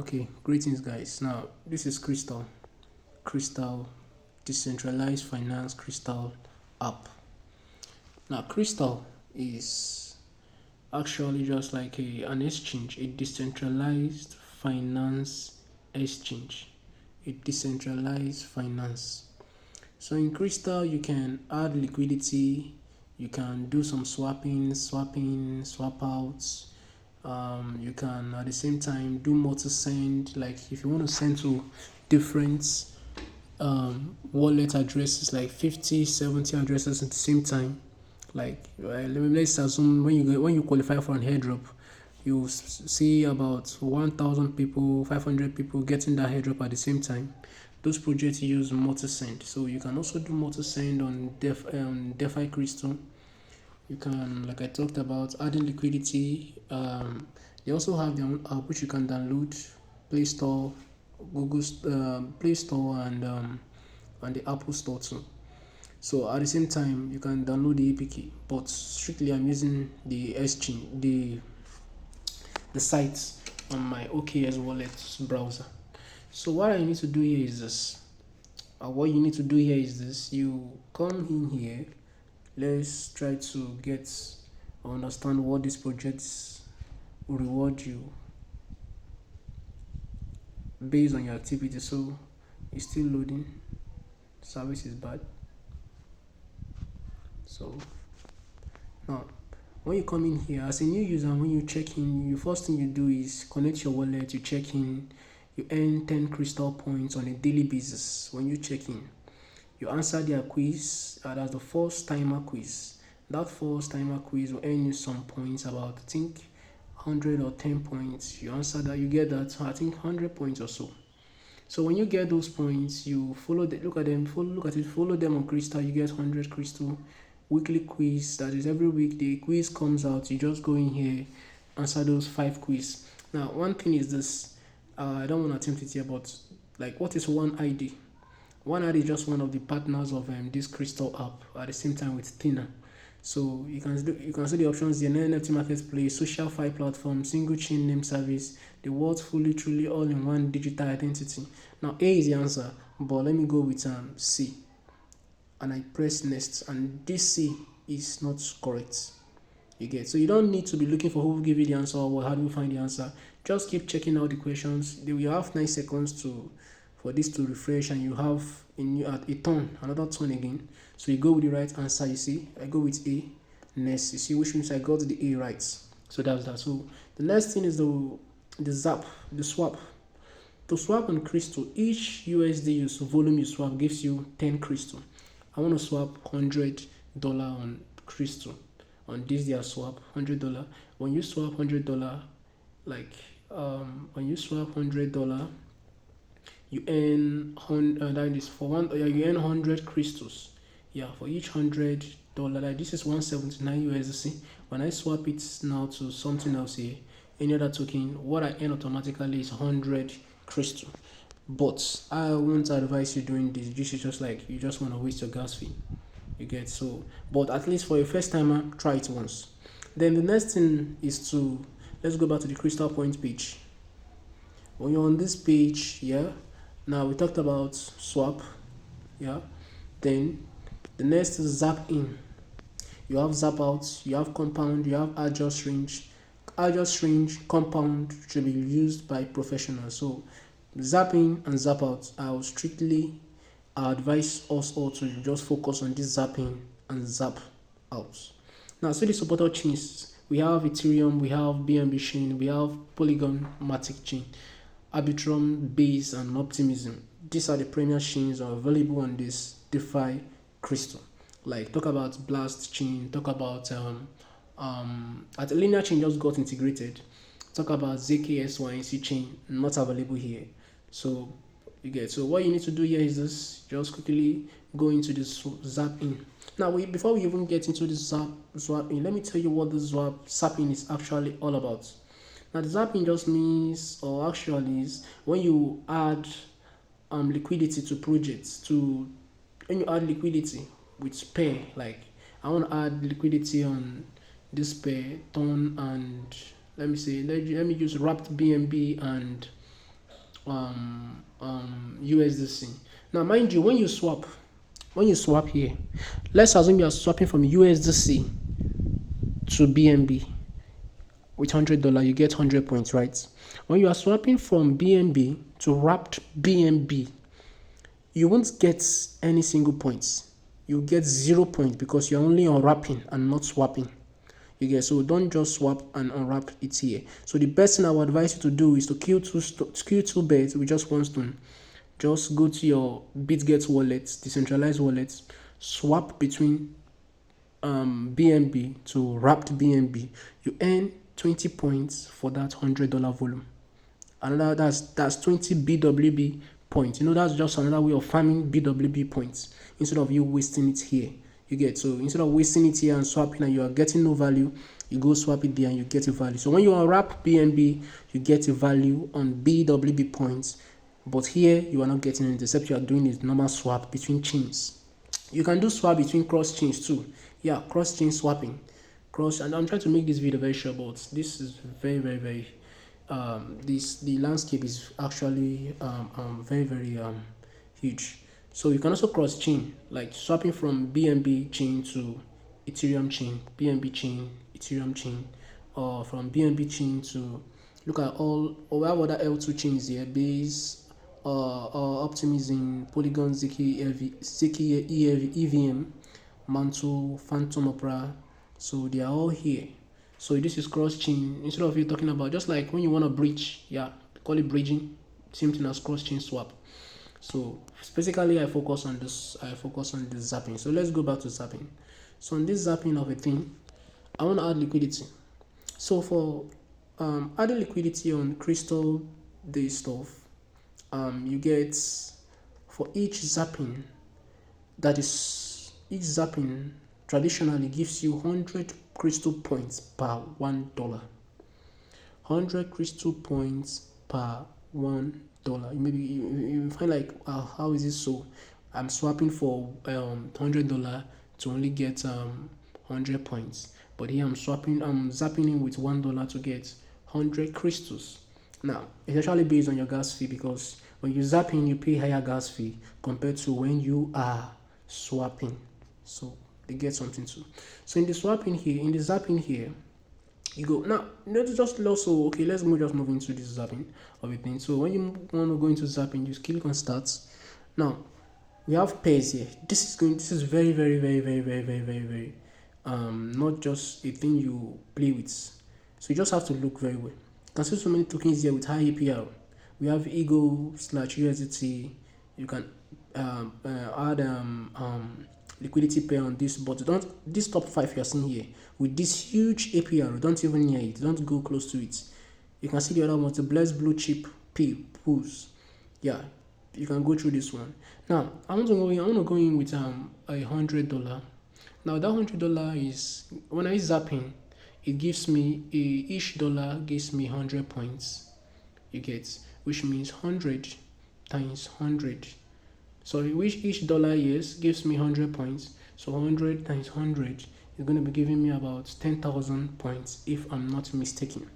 Okay, greetings guys. Now this is Krystal decentralized finance Krystal app. Now Krystal is actually just like an exchange, a decentralized finance exchange, a decentralized finance. So in Krystal you can add liquidity, you can do some swapping, swap outs. You can at the same time do multi send, like if you want to send to different wallet addresses, like 50, 70 addresses at the same time. Like let's assume when you qualify for an airdrop, you see about 1,000 people, 500 people getting that airdrop at the same time. Those projects use multi send, so you can also do multi send on Defi Krystal. You can, like I talked about, adding liquidity. They also have their own app which you can download, Play Store, Google Play Store, and the Apple Store too. So at the same time, you can download the APK, but strictly I'm using the exchange, the site on my OKS wallet browser. So what I need to do here is this. What you need to do here is this. You come in here. Let's try to get or understand what these projects will reward you based on your activity. So it's still loading. Service is bad. So now when you come in here as a new user, when you check in, the first thing you do is connect your wallet, you check in, you earn 10 Krystal points on a daily basis when you check in. You answer their quiz, that's the first timer quiz. That first timer quiz will earn you some points, about I think 100 or 10 points. You answer that, you get that, I think 100 points or so. So when you get those points, you follow look at them, follow them on Krystal, you get 100 Krystal. Weekly quiz, that is every week the quiz comes out, you just go in here, answer those 5 quiz. Now one thing is this, I don't want to attempt it here, but like, what is one ID? One ID is just one of the partners of this Krystal app at the same time with Tina. So you can see the options there: NFT marketplace, social file platform, single chain name service, the world's fully truly all in one digital identity. Now A is the answer, but let me go with C, and I press next, and this C is not correct. You get, so you don't need to be looking for who will give you the answer or how do you find the answer. Just keep checking out the questions. They will have 9 seconds for this to refresh, and you have a turn, another turn again. So you go with the right answer. You see, I go with A next. You see, which means I got the A right. So that's that. So the next thing is the swap. To swap on Krystal, each USD volume you swap gives you 10 Krystal. I want to swap $100 on Krystal. On this their swap $100. When you swap $100, like when you swap $100, you earn that is for one. You earn 100 Krystals. Yeah, for each $100, like this is 179 USDC. When I swap it now to something else here, any other token, what I earn automatically is 100 Krystal. But I won't advise you doing this. This is just like you just want to waste your gas fee. You get, so, but at least for a first timer, try it once. Then the next thing is to, let's go back to the Krystal point page. When you're on this page, yeah, now we talked about swap, yeah. Then the next is zap in. You have zap out, you have compound, you have adjust range. Adjust range, compound should be used by professionals. So zap in and zap out, I will strictly advise us all to just focus on this zapping and zap out. Now, so the supported chains, we have Ethereum, we have BNB chain, we have Polygon Matic chain, Arbitrum, Base, and Optimism. These are the premier chains available on this DeFi Krystal. Like, talk about Blast chain, talk about at Linear chain just got integrated. Talk about ZKSYNC chain, not available here. So you get, so what you need to do here is this: just quickly go into this zap in. Now before we even get into this swap in, let me tell you what the zapping is actually all about. Now the zapping just means, or actually is, when you add liquidity to projects, when you add liquidity with pair, like I want to add liquidity on this pair, Ton, and let me use wrapped BNB and USDC. Now, mind you, when you swap here, let's assume you are swapping from USDC to BNB with $100, you get 100 points, right? When you are swapping from BNB to wrapped BNB, you won't get any single points. You get 0 points because you're only unwrapping and not swapping. You get, so don't just swap and unwrap it here. So the best thing I would advise you to do is to kill two birds with just one stone. Just go to your BitGet wallet, decentralized wallet, swap between BNB to wrapped BNB. You earn 20 points for that $100 volume. Another that's 20 BWB points. That's just another way of farming BWB points instead of you wasting it here. You get, so instead of wasting it here and swapping and you are getting no value, you go swap it there and you get a value. So when you unwrap BNB, you get a value on BWB points, but here you are not getting it except you are doing a normal swap between chains. You can do swap between cross chains too. Yeah, cross chain swapping. And I'm trying to make this video very short, but this is very, very, very the landscape is actually very, very huge. So you can also cross chain, like swapping from BNB chain to Ethereum chain, BNB chain, Ethereum chain, or from BNB chain to look at all, or we have other L2 chains here: Base, Optimism, Polygon, Ziki EVM, Mantle, Phantom Opera. So they are all here. So this is cross chain. Instead of you talking about just like when you want to bridge, yeah, call it bridging, same thing as cross chain swap. So basically I focus on this zapping. So let's go back to zapping. So on this zapping of a thing, I want to add liquidity. So for adding liquidity on Krystal day stuff, you get, for each zapping, each zapping traditionally gives you 100 Krystal points per $1. 100 Krystal points per $1. Maybe you find like, how is it so? I'm swapping for $100 to only get 100 points, but here I'm zapping in with $1 to get 100 crystals. Now it's actually based on your gas fee, because when you zap in, you pay higher gas fee compared to when you are swapping. So they get something too. So in the zapping here, you go now. Let's just also let's move into this zapping of a thing. So when you want to go into zapping, you click on start. Now we have pairs here. This is very, very, very, very, very, very, very, very not just a thing you play with. So you just have to look very well. You can see so many tokens here with high APR. We have Ego/USDT. You can add liquidity pair on this, but this top 5 you are seeing here with this huge APR, don't even near it, don't go close to it. You can see the other ones, the blessed blue chip pools. Yeah, you can go through this one. Now I want to go in with $100. Now that $100 is, when I zapping, it gives me each dollar gives me 100 points. You get, which means 100 times 100. So which each dollar gives me 100 points. So 100 times 100 is going to be giving me about 10,000 points if I'm not mistaken.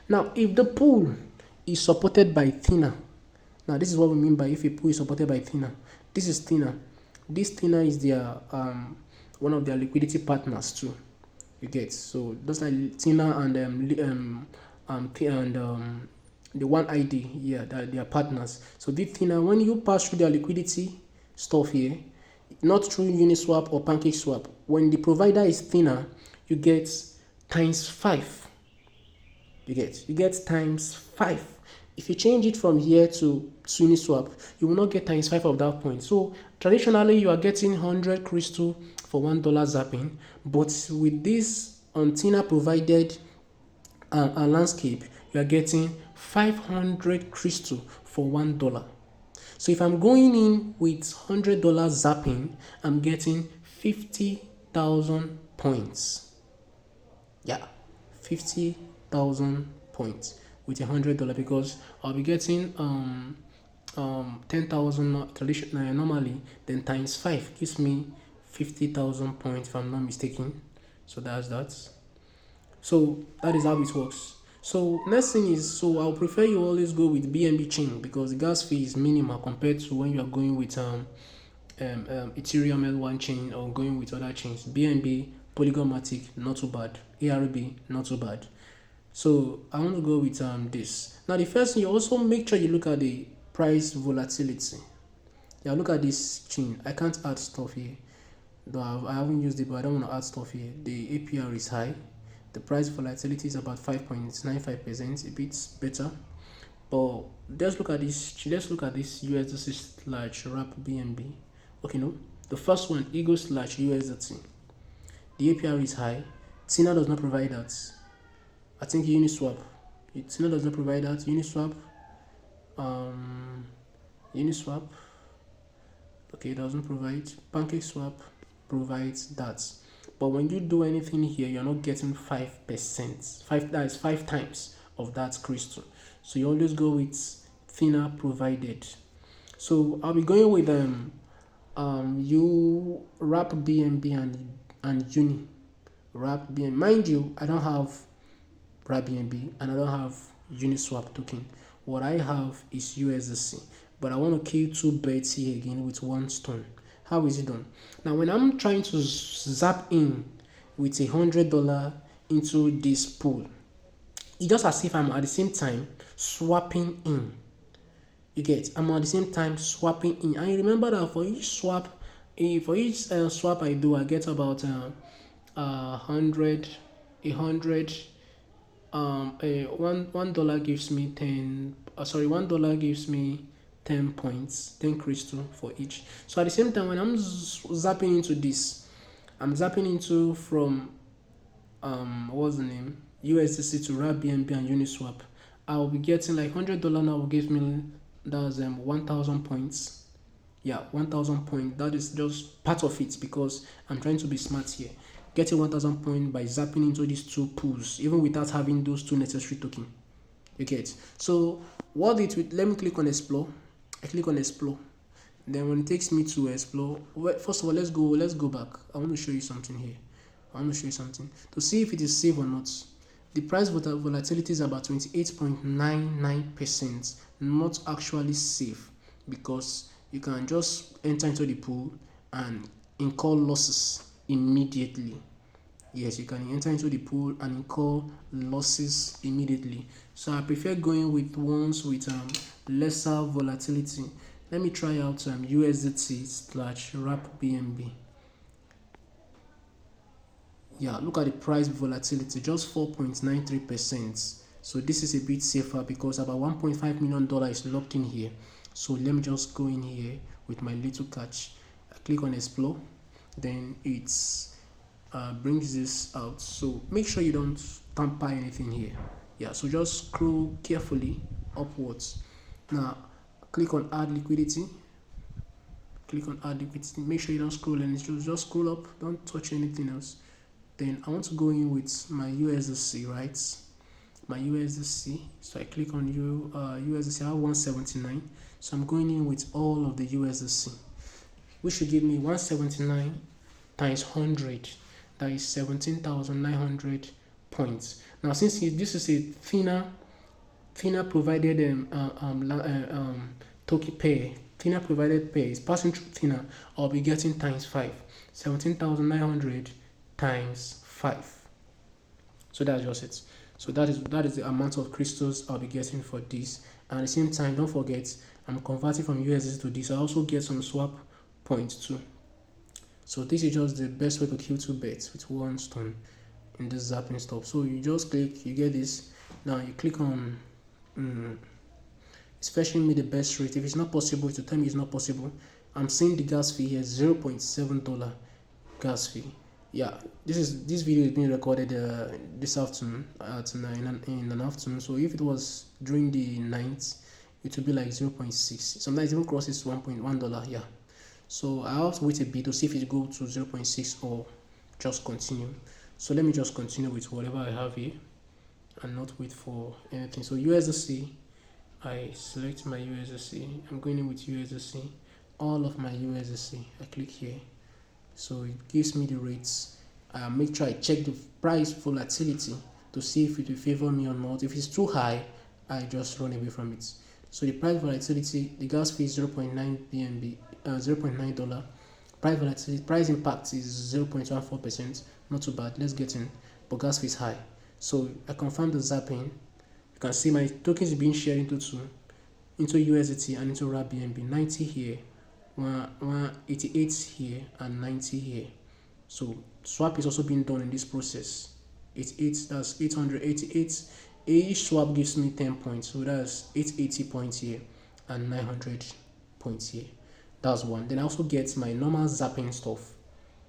Now if the pool is supported by Thinner, now this is what we mean by if a pool is supported by Thinner. This is Thinner. This Thinner is their one of their liquidity partners too. You get, so those like Thinner and the one ID, yeah, that they are partners. So this Thinner, when you pass through their liquidity stuff here, not through Uniswap or PancakeSwap, when the provider is Thinner, you get times 5. You get times 5. If you change it from here to Uniswap, you will not get times 5 of that point. So traditionally you are getting 100 crystal for $1 zapping, but with this Thinner provided landscape, you are getting 500 crystal for $1. So if I'm going in with $100 zapping, I'm getting 50,000 points. Yeah, 50,000 points with $100, because I'll be getting 10,000 traditionally normally, then times 5 gives me 50,000 points if I'm not mistaken. So that's that. So that is how it works. So next thing is, so I'll prefer you always go with BNB chain because the gas fee is minimal compared to when you are going with Ethereum L1 chain or going with other chains. BNB, Polygonmatic, not too bad. ARB, not too bad. So I want to go with this. Now the first thing, you also make sure you look at the price volatility. Yeah, look at this chain. I can't add stuff here. Though I haven't used it, but I don't want to add stuff here. The APR is high. The price volatility is about 5.95%, a bit better. But let's look at this. Let's look at this USDC slash wrap BNB. Okay, no. The first one, Ego slash USDT. The APR is high. Tina does not provide that. I think Uniswap. Tina does not provide that. Uniswap. Okay, it doesn't provide. PancakeSwap provides that. But when you do anything here, you're not getting 5%. That is 5 times of that Krystal. So you always go with thinner provided. So I'll be going with you wrap BNB and Uni. Wrap BNB. Mind you, I don't have wrap BNB and I don't have Uniswap token. What I have is USDC. But I want to kill 2 birds here again with 1 stone. How is it done? Now, when I'm trying to zap in with $100 into this pool, it's just as if I'm at the same time swapping in. You get? I'm at the same time swapping in. And you remember that for each swap, swap I do, I get about 100. $1 gives me 10. $1 gives me 10 points, 10 Krystal for each. So at the same time, when I'm zapping into this, I'm zapping into from what's the name, USDC to wrap BNB and Uniswap. I'll be getting like $100 now will give me, that's 1,000 points. Yeah, 1,000 points. That is just part of it because I'm trying to be smart here. Getting 1,000 points by zapping into these 2 pools, even without having those 2 necessary tokens. You get? So what it will, let me click on explore. I click on explore. Then when it takes me to explore, first of all, let's go back. I want to show you something here. To see if it is safe or not. The price volatility is about 28.99%, not actually safe because you can just enter into the pool and incur losses immediately. Yes, you can enter into the pool and incur losses immediately. So I prefer going with ones with lesser volatility. Let me try out USDT slash wrap BNB. Yeah, look at the price volatility, just 4.93%. So this is a bit safer because about $1.5 million is locked in here. So let me just go in here with my little catch. I click on explore, then it's brings this out. So make sure you don't tamper anything here. Yeah, so just scroll carefully upwards. Now click on add liquidity. Make sure you don't scroll and just scroll up, don't touch anything else. Then I want to go in with my USDC, right? My USDC. So I click on USDC. I have 179. So I'm going in with all of the USDC, which should give me 179 times 100. That is 17,900 points. Now, since this is a thinner provided token pair, thinner provided pair is passing through thinner, I'll be getting times 5. 17,900 times 5. So that's just it. So that is the amount of crystals I'll be getting for this. And at the same time, don't forget, I'm converting from USDC to this. I also get some swap points too. So this is just the best way to kill 2 birds with 1 stone in this zapping stuff. So you just click, you get this. Now you click on it's fetching me the best rate. If it's not possible, to tell me it's not possible. I'm seeing the gas fee here, $0.7 gas fee. Yeah, this video is being recorded this afternoon at 9 in the afternoon. So if it was during the night, it would be like 0.6. Sometimes it even crosses $1.1. Yeah. So I have to wait a bit to see if it goes to 0.6 or just continue. So let me just continue with whatever I have here and not wait for anything. So USDC, I select my USDC. I'm going in with USDC, all of my USDC. I click here. So it gives me the rates. Make sure I check the price volatility to to see if it will favor me or not. If it's too high, I just run away from it. So the price volatility, the gas fee is 0.9 BNB, $0.9. Price volatility, price impact is 0.14%. Not too bad. Let's get in. But gas fee is high. So I confirm the zapping. You can see my tokens being shared into two, into USDT and into RAB BNB. 90 here, 188 here, and 90 here. So swap is also being done in this process. 88, that's 888. Each swap gives me 10 points, so that's 880 points here and 900 points here. That's one. Then I also get my normal zapping stuff,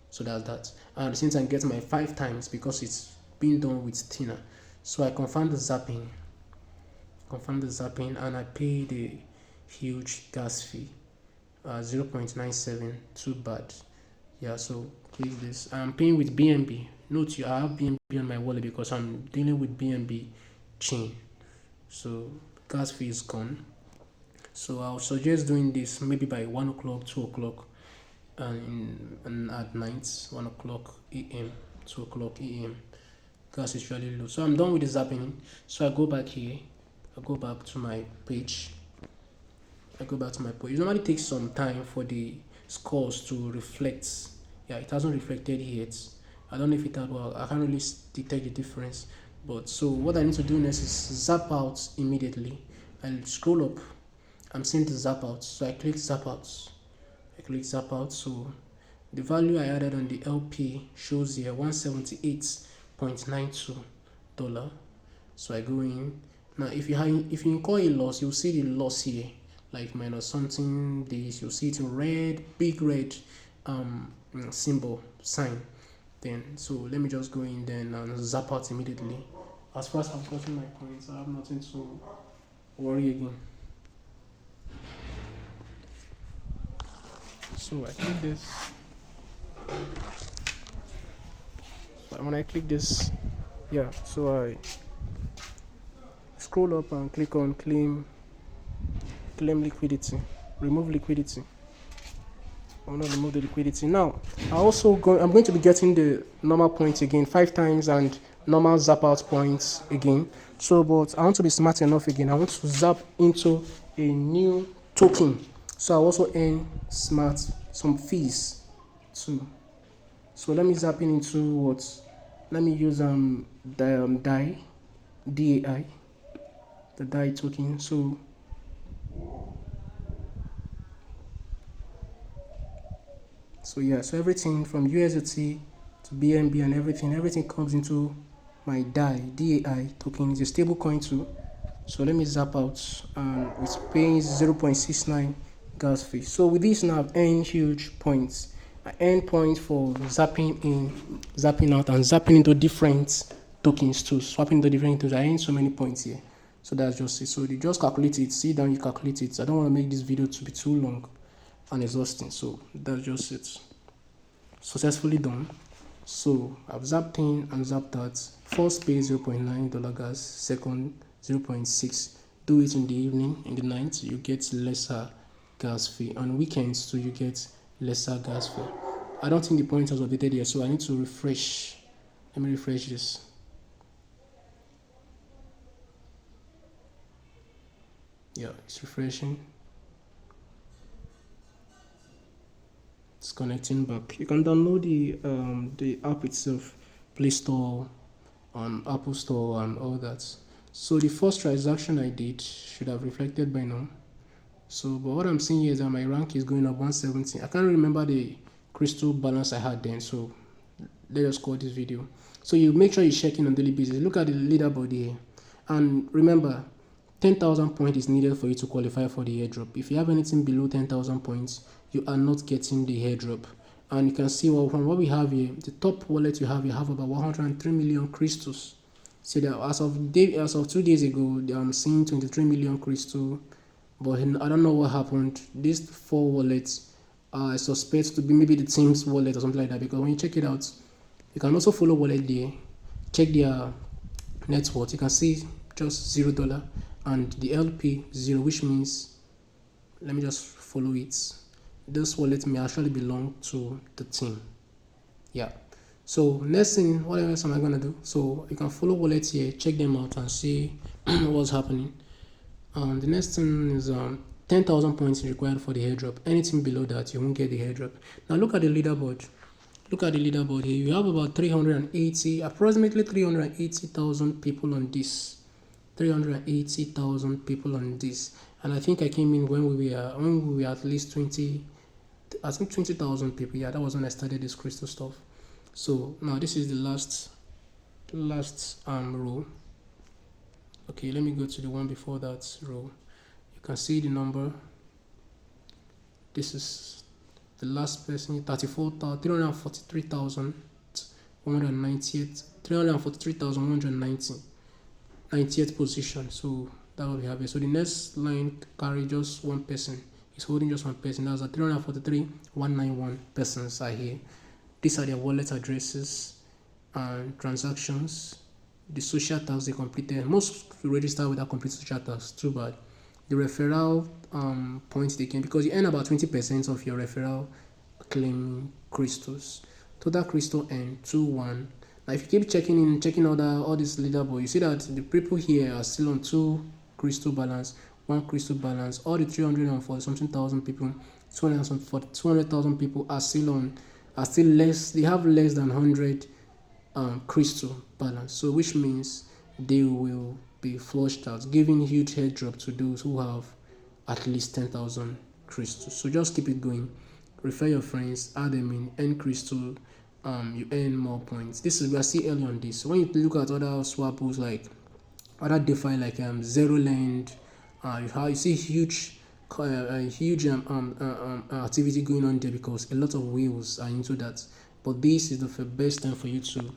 so that's that. And at the same time get my 5 times because it's being done with thinner. So I confirm the zapping, and I pay the huge gas fee, 0.97. Too bad. Yeah, so click this. I'm paying with BNB. Note I have BNB on my wallet because I'm dealing with BNB chain. So gas fee is gone. So I'll suggest doing this maybe by 1 o'clock, 2 o'clock, and at night, 1 o'clock AM, 2 o'clock AM. Gas is really low. So I'm done with the zapping. So I go back here. I go back to my page. It normally takes some time for the scores to reflect. Yeah, it hasn't reflected yet. I don't know if it had, well, I can't really detect the difference. But so what I need to do next is zap out immediately. I'll scroll up. I'm seeing the zap out. So I click zap out. So the value I added on the LP shows here $178.92. So I go in. Now if you incur a loss, you'll see the loss here, like minus something this. You'll see it in red, big red symbol sign. Then so let me just go in then and zap out immediately. As far as I've gotten my coins, I have nothing to worry again. So I click this. So when I click this, yeah, so I scroll up and click on claim liquidity, remove liquidity. I want to remove the liquidity. Now I'm going to be getting the normal points again 5 times and normal zap out points again. So but I want to be smart enough again. I want to zap into a new token. So I also earn some fees too. So let me zap into what? Let me use DAI, the DAI token. So yeah, so everything from USDT to BNB and everything comes into my DAI token. It's a stable coin too. So let me zap out, and it's paying 0.69 gas fee. So with this now I've earned huge points. I earn points for zapping in, zapping out, and zapping into different tokens too. Swapping into different tokens. I earn so many points here. So that's just it. So you just calculate it. Sit down, you calculate it. I don't want to make this video to be too long and exhausting. So that's just it. Successfully done. So I've zapped in and zapped out. First pay $0.9 gas. Second 0.6. Do it in the evening, in the night, you get lesser gas fee. On weekends too, you get lesser gas fee. I don't think the point has updated here, so I need to refresh. Let me refresh this. Yeah, it's refreshing. It's connecting back. You can download the app itself, Play Store, on Apple Store and all that. So the first transaction I did should have reflected by now. So but what I'm seeing here is that my rank is going up 170. I can't remember the Krystal balance I had then, so let us call this video. So you make sure you check in on daily basis. Look at the leaderboard here, and remember 10,000 points is needed for you to qualify for the airdrop. If you have anything below 10,000 points, you are not getting the airdrop. And you can see, well, from what we have here, the top wallet you have about 103 million crystals. So that as of 2 days ago, I'm seeing 23 million crystal, but I don't know what happened. These 4 wallets I suspect to be maybe the team's wallet or something like that, because when you check it out, you can also follow wallet there, check their net worth. You can see just $0 and the LP 0, which means, let me just follow it. This wallet may actually belong to the team. Yeah. So next thing, what else am I gonna do? So you can follow wallets here, check them out and see what's happening. The next thing is 10,000 points required for the airdrop. Anything below that, you won't get the airdrop. Now look at the leaderboard. Look at the leaderboard here. You have about 380, approximately 380,000 people on this. 380,000 people on this. And I think I came in when we were at least 20. I think 20,000 people. Yeah, that was when I started this Krystal stuff. So now this is the last row. Okay, let me go to the one before that row. You can see the number. This is the last person, 343,198, 343,190, 90th position. So that will be happy. So the next line carry just one person. It's holding just one person. That's a 343,191 persons are here. These are their wallet addresses and transactions. The social task they completed. Most register without complete social task. Too bad. The referral points they can, because you earn about 20% of your referral claim crystals. Total crystal earn 2-1. Now if you keep checking all this leaderboard, you see that the people here are still on 2 crystal balance, 1 crystal balance. All the 340 something thousand people, 200,000 people are still less. They have less than 100 crystal balance. So which means they will be flushed out, giving huge airdrop to those who have at least 10,000 crystals. So just keep it going. Refer your friends, add them in, earn crystal, you earn more points. This is, we are still early on this. So when you look at other swappers like other DeFi like Zero Land, you see huge activity going on there because a lot of whales are into that. But this is the best time for you to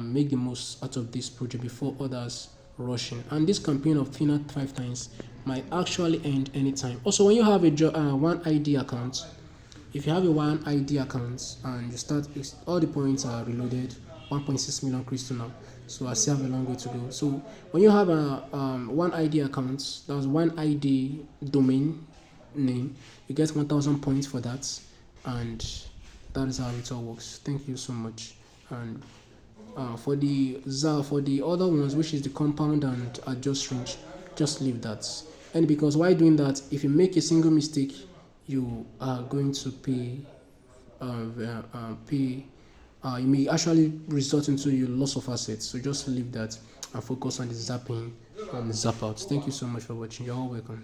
make the most out of this project before others rushing. And this campaign of thinner 5 times might actually end anytime. Also, when you have a one ID account, if you have a one ID account and you start, all the points are reloaded. 1.6 million crystal now, so I still have a long way to go. So when you have a one ID account, that was one ID domain name, you get 1,000 points for that, and that is how it all works. Thank you so much. And for the other ones, which is the compound and adjust range, just leave that. And because while doing that, if you make a single mistake, you are going to pay. You may actually result into your loss of assets. So just leave that and focus on the zapping and zap out. Thank you so much for watching. You're all welcome.